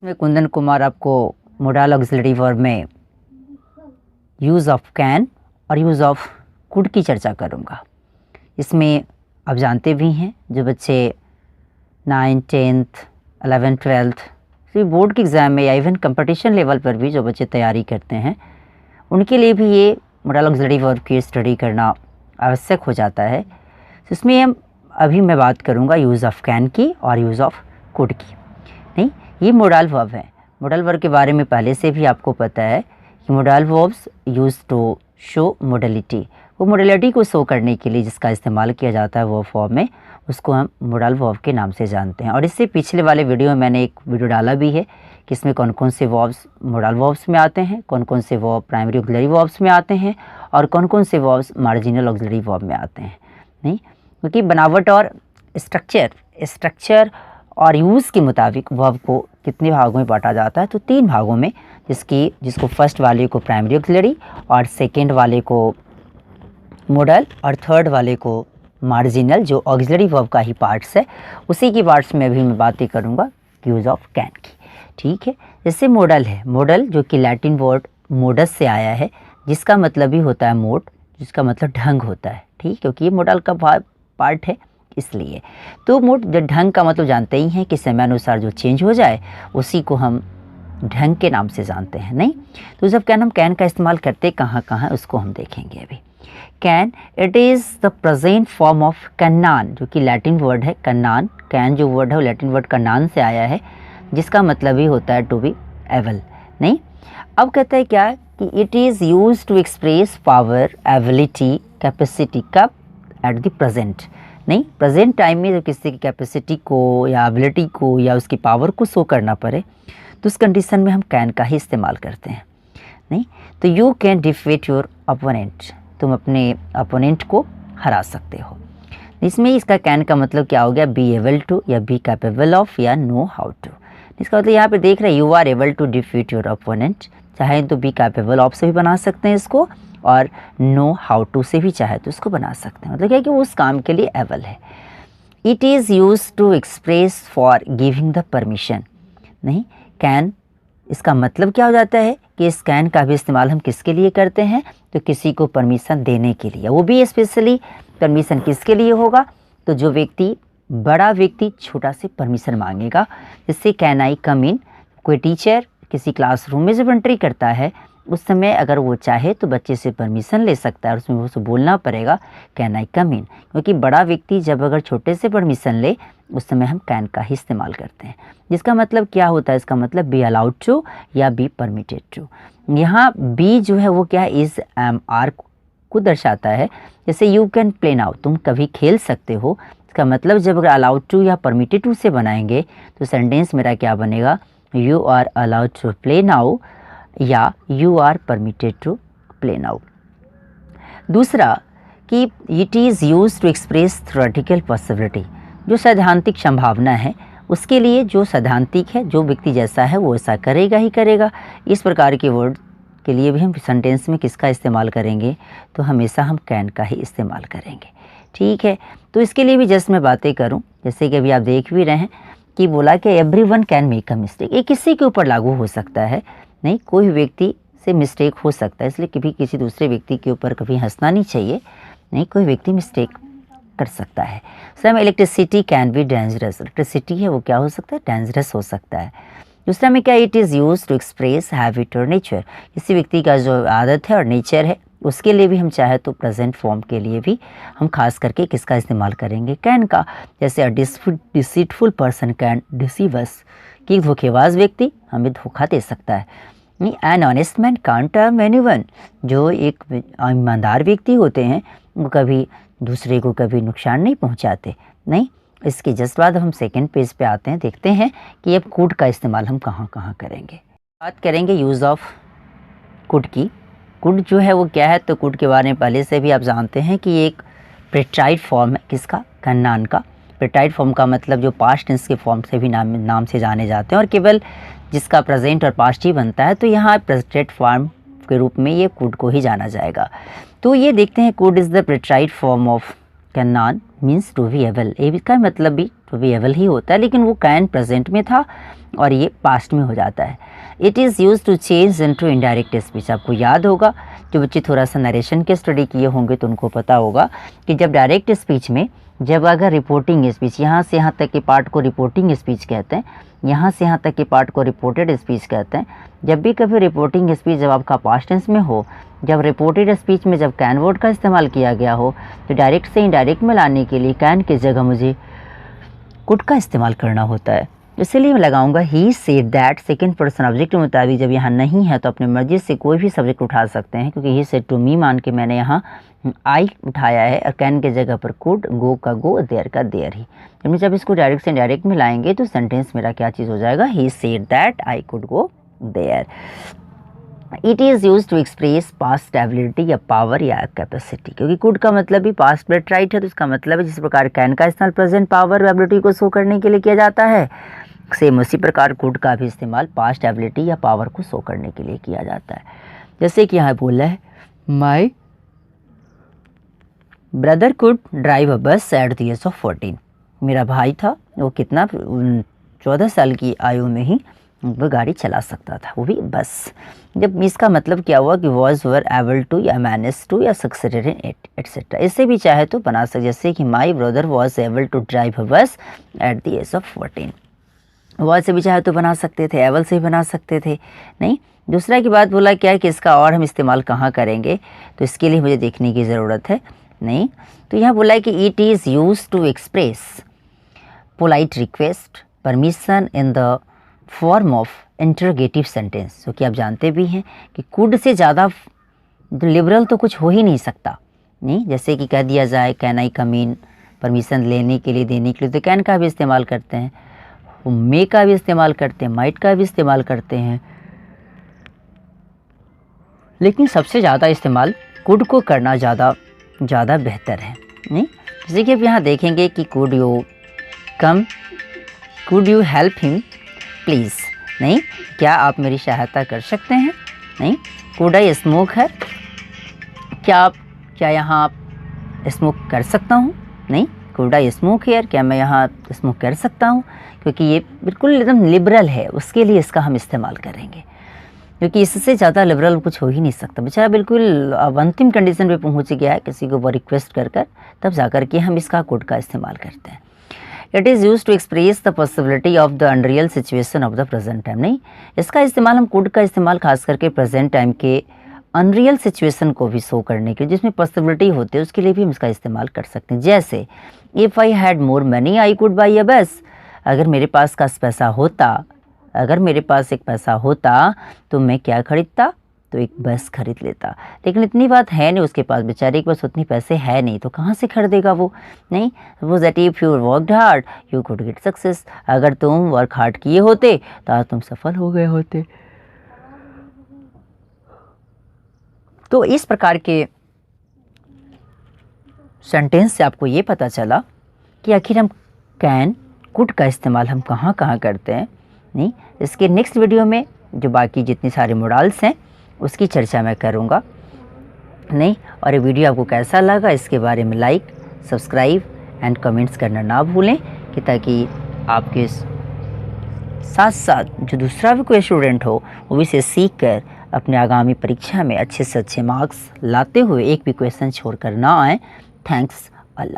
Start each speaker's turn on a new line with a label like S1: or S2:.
S1: मैं कुंदन कुमार आपको modal auxiliary verb में यूज़ ऑफ कैन और यूज़ ऑफ कुड की चर्चा करूँगा। इसमें आप जानते भी हैं जो बच्चे 9th 10th 11th 12th board के एग्ज़ाम में या इवन कंपटीशन लेवल पर भी जो बच्चे तैयारी करते हैं उनके लिए भी ये मोडाल ऑक्सिलरी वर्ब की स्टडी करना आवश्यक हो जाता है। तो इसमें अभी मैं बात करूँगा यूज़ ऑफ कैन की और यूज़ ऑफ कुड की। नहीं, ये मोडाल वर्ब है। मोडाल वर्ब के बारे में पहले से भी आपको पता है कि modal verbs use to show modality, वो मोडलिटी को शो करने के लिए जिसका इस्तेमाल किया जाता है वर्ब फॉर्म में, उसको हम मोडाल वर्ब के नाम से जानते हैं। और इससे पिछले वाले वीडियो में मैंने एक वीडियो डाला भी है कि इसमें कौन कौन से वर्ब्स मोडाल वर्ब्स में आते हैं, कौन कौन से वर्ब प्राइमरी ऑक्सिलरी वर्ब्स में आते हैं और कौन कौन से वर्ब्स मार्जिनल ऑक्सिलरी वर्ब में आते हैं। नहीं, क्योंकि बनावट और स्ट्रक्चर और यूज़ के मुताबिक वर्ब को कितने भागों में बांटा जाता है, तो 3 भागों में, जिसको फर्स्ट वाले को प्राइमरी ऑक्सिलरी और सेकंड वाले को मोडल और थर्ड वाले को मार्जिनल, जो ऑक्सिलरी वर्ब का ही पार्ट्स है, उसी की पार्ट्स में भी मैं बातें करूँगा यूज़ ऑफ कैन की। ठीक है, जैसे मोडल है, मोडल जो कि लैटिन वर्ड मोडस से आया है, जिसका मतलब ही होता है मोड, जिसका मतलब ढंग होता है। ठीक, क्योंकि ये मोडल का पार्ट है इसलिए। तो मोड ढंग का मतलब जानते ही हैं कि समय अनुसार जो चेंज हो जाए उसी को हम ढंग के नाम से जानते हैं। नहीं, तो जब कैन हम कैन का इस्तेमाल करते कहाँ कहाँ उसको हम देखेंगे अभी। Can, it is the present form of cunnan, जो कि लैटिन वर्ड है कन्नान। कैन जो वर्ड है वो लैटिन वर्ड कन्नान से आया है, जिसका मतलब ही होता है टू बी एबल। नहीं, अब कहता है क्या कि it is use to express power, ability, capacity. कब? At the present. नहीं, प्रेजेंट टाइम में जब किसी की कैपेसिटी को या एबिलिटी को या उसकी पावर को शो करना पड़े तो उस कंडीशन में हम कैन का ही इस्तेमाल करते हैं। नहीं, तो you can defeat your opponent, तुम अपने अपोनेंट को हरा सकते हो। इसमें इसका कैन का मतलब क्या हो गया? बी एबल टू या बी कैपेबल ऑफ या नो हाउ टू। इसका मतलब यहाँ पे देख रहे हैं you are able to defeat your opponent, चाहे तो बी कैपेबल ऑफ से भी बना सकते हैं इसको और नो हाउ टू से भी चाहे तो इसको बना सकते हैं। मतलब क्या है कि वो उस काम के लिए एबल है। It is use to express for giving the permission. नहीं, कैन इसका मतलब क्या हो जाता है कि इस कैन का भी इस्तेमाल हम किसके लिए करते हैं? तो किसी को परमिशन देने के लिए। वो भी स्पेशली परमिशन किसके लिए होगा? तो जो व्यक्ति, बड़ा व्यक्ति छोटा से परमिशन मांगेगा, जिससे कैन आई कम इन। कोई टीचर किसी क्लासरूम में जब एंट्री करता है उस समय अगर वो चाहे तो बच्चे से परमिशन ले सकता है और उसमें उसे बोलना पड़ेगा कैन आई कम इन, क्योंकि बड़ा व्यक्ति जब अगर छोटे से परमिशन ले उस समय हम कैन का ही इस्तेमाल करते हैं। जिसका मतलब क्या होता है? इसका मतलब बी अलाउड टू या बी परमिटेड टू। यहाँ बी जो है वो क्या है? इज़ एम आर को दर्शाता है। जैसे यू कैन प्ले नाउ, तुम कभी खेल सकते हो। इसका मतलब जब अगर अलाउड टू या परमिटेड टू से बनाएंगे तो सेंटेंस मेरा क्या बनेगा? You are allowed to play now या you are permitted to play now. दूसरा कि it is use to express theoretical possibility, जो सैद्धांतिक संभावना है उसके लिए, जो सैद्धांतिक है, जो व्यक्ति जैसा है वो ऐसा करेगा ही करेगा। इस प्रकार के वर्ड के लिए भी हम सेंटेंस में किसका इस्तेमाल करेंगे? तो हमेशा हम कैन का ही इस्तेमाल करेंगे। ठीक है, तो इसके लिए भी जस्ट मैं बातें करूं, जैसे कि अभी आप देख भी रहे हैं कि बोला कि everyone can make a mistake. ये किसी के ऊपर लागू हो सकता है। नहीं, कोई व्यक्ति से मिस्टेक हो सकता है, इसलिए कभी किसी दूसरे व्यक्ति के ऊपर कभी हंसना नहीं चाहिए। नहीं, कोई व्यक्ति मिस्टेक कर सकता है। Same electricity can be dangerous, electricity है वो क्या हो सकता है? डेंजरस हो सकता है। दूसरा में क्या? It is use to express habit और नेचर, किसी व्यक्ति का जो आदत है और नेचर है उसके लिए भी हम चाहे तो प्रेजेंट फॉर्म के लिए भी हम खास करके किसका इस्तेमाल करेंगे? कैन का। जैसे a deceitful person can deceive us, कि धोखेबाज व्यक्ति हमें धोखा दे सकता है। An honest man can't harm anyone, जो एक ईमानदार व्यक्ति होते हैं वो कभी दूसरे को कभी नुकसान नहीं पहुंचाते। नहीं, इसके जस्ट बाद हम सेकंड पेज पे आते हैं, देखते हैं कि अब कुड का इस्तेमाल हम कहाँ कहाँ करेंगे। बात करेंगे यूज़ ऑफ कुड की। कुड जो है वो क्या है? तो कुड के बारे में पहले से भी आप जानते हैं कि एक प्रेटाइड फॉर्म है किसका? कन्नान का। प्रेटाइड फॉर्म का मतलब जो पास्ट टेंस के फॉर्म से भी नाम से जाने जाते हैं और केवल जिसका प्रेजेंट और पास्ट ही बनता है, तो यहाँ प्रेजेंट फॉर्म के रूप में ये कुड को ही जाना जाएगा। तो ये देखते हैं, could is the preterite form of can means to be able. इसका मतलब भी टू बी एबल ही होता है, लेकिन वो कैन प्रेजेंट में था और ये पास्ट में हो जाता है। It is use to change into indirect speech. आपको याद होगा, जो बच्चे थोड़ा सा नरेशन के स्टडी किए होंगे तो उनको पता होगा कि जब डायरेक्ट स्पीच में, जब अगर रिपोर्टिंग स्पीच, यहाँ से यहाँ तक के पार्ट को रिपोर्टिंग स्पीच कहते हैं, यहाँ से यहाँ तक के पार्ट को रिपोर्टेड स्पीच कहते हैं। जब भी कभी रिपोर्टिंग स्पीच जब आपका पास्ट टेंस में हो, जब रिपोर्टेड स्पीच में जब कैन वर्ड का इस्तेमाल किया गया हो, तो डायरेक्ट से इनडायरेक्ट में लाने के लिए कैन की जगह मुझे कुड का इस्तेमाल करना होता है। इसलिए मैं लगाऊंगा ही said that. Second person object के मुताबिक जब यहाँ नहीं है तो अपने मर्जी से कोई भी सब्जेक्ट उठा सकते हैं, क्योंकि ही सेड टू मी मान के मैंने यहाँ आई उठाया है और कैन के जगह पर कुड, गो का गो, देयर का देयर ही। जब इसको डायरेक्ट से इनडायरेक्ट में लाएंगे तो सेंटेंस मेरा क्या चीज़ हो जाएगा, he said that I could go there. It is use to express past ability या पावर या कैपेसिटी, क्योंकि कुड का मतलब भी पास्ट प्रेजेंट राइट है, तो इसका मतलब है जिस प्रकार कैन का इस्तेमाल प्रेजेंट पावर और एबिलिटी को शो करने के लिए किया जाता है, सेम उसी प्रकार कुड का भी इस्तेमाल पास्ट एबिलिटी या पावर को शो करने के लिए किया जाता है। जैसे कि यहाँ बोला है, my brother could drive a bus at the age of 14। मेरा भाई था, वो कितना 14 साल की आयु में ही वो गाड़ी चला सकता था, वो भी बस। जब इसका मतलब क्या हुआ कि वॉज वर एबल टू या मैनेज टू या सक्सेडेड इन इट एटसेट्रा। इससे भी चाहे तो बना सकते, जैसे कि my brother was able to drive a bus at the age of 14। Was से भी चाहे तो बना सकते थे, एबल से भी बना सकते थे। नहीं, दूसरा की बात बोला क्या है कि इसका और हम इस्तेमाल कहाँ करेंगे, तो इसके लिए मुझे देखने की ज़रूरत है। नहीं, तो यहाँ बोला है कि it is use to express polite request permission in the form of interrogative sentence. क्योंकि आप जानते भी हैं कि कुड से ज़्यादा लिबरल तो कुछ हो ही नहीं सकता। नहीं, जैसे कि कह दिया जाए can I come in, permission लेने के लिए, देने के लिए, तो कैन का भी इस्तेमाल करते हैं, मे का भी इस्तेमाल करते हैं, माइट का भी इस्तेमाल करते हैं, लेकिन सबसे ज़्यादा इस्तेमाल कुड को करना ज़्यादा बेहतर है। नहीं, जैसे कि आप यहाँ देखेंगे कि could you come, could you help him please. नहीं, क्या आप मेरी सहायता कर सकते हैं। नहीं, कुड आई स्मोक है, क्या यहाँ आप स्मोक कर सकता हूँ। नहीं, कुड आई स्मोक हेयर, क्या मैं यहाँ स्मोक कर सकता हूँ, क्योंकि ये बिल्कुल एकदम लिबरल है, उसके लिए इसका हम इस्तेमाल करेंगे, क्योंकि इससे ज़्यादा लिबरल कुछ हो ही नहीं सकता। बेचारा बिल्कुल अंतिम कंडीशन पे पहुँच गया है, किसी को वो रिक्वेस्ट कर तब जाकर के हम इसका कुड का इस्तेमाल करते हैं। It is use to express the possibility of the unreal situation of the present time. नहीं, इसका इस्तेमाल, हम कुड का इस्तेमाल खास करके प्रेजेंट टाइम के अनरियल सिचुएशन को भी शो करने के लिए, जिसमें पॉसिबिलिटी होती है, उसके लिए भी हम इसका इस्तेमाल कर सकते हैं। जैसे if I had more money I could buy a bus. अगर मेरे पास का पैसा होता, अगर मेरे पास एक पैसा होता तो मैं क्या खरीदता, तो एक बस खरीद लेता। लेकिन इतनी बात है नहीं उसके पास, बेचारे के पास उतनी पैसे है नहीं, तो कहाँ से खरीदेगा वो। नहीं, suppose that if you worked hard you could get success. अगर तुम वर्क हार्ड किए होते तो आज तुम सफल हो गए होते। तो इस प्रकार के सेंटेंस से आपको ये पता चला कि आखिर हम कैन, कुड का इस्तेमाल हम कहाँ कहाँ करते हैं। नहीं, इसके नेक्स्ट वीडियो में जो बाकी जितनी सारे मॉडल्स हैं उसकी चर्चा मैं करूँगा। नहीं, और ये वीडियो आपको कैसा लगा इसके बारे में लाइक, सब्सक्राइब एंड कमेंट्स करना ना भूलें, कि ताकि आपके साथ साथ जो दूसरा भी कोई स्टूडेंट हो वो भी इसे सीख कर अपने आगामी परीक्षा में अच्छे से अच्छे मार्क्स लाते हुए एक भी क्वेश्चन छोड़ कर ना आए। थैंक्स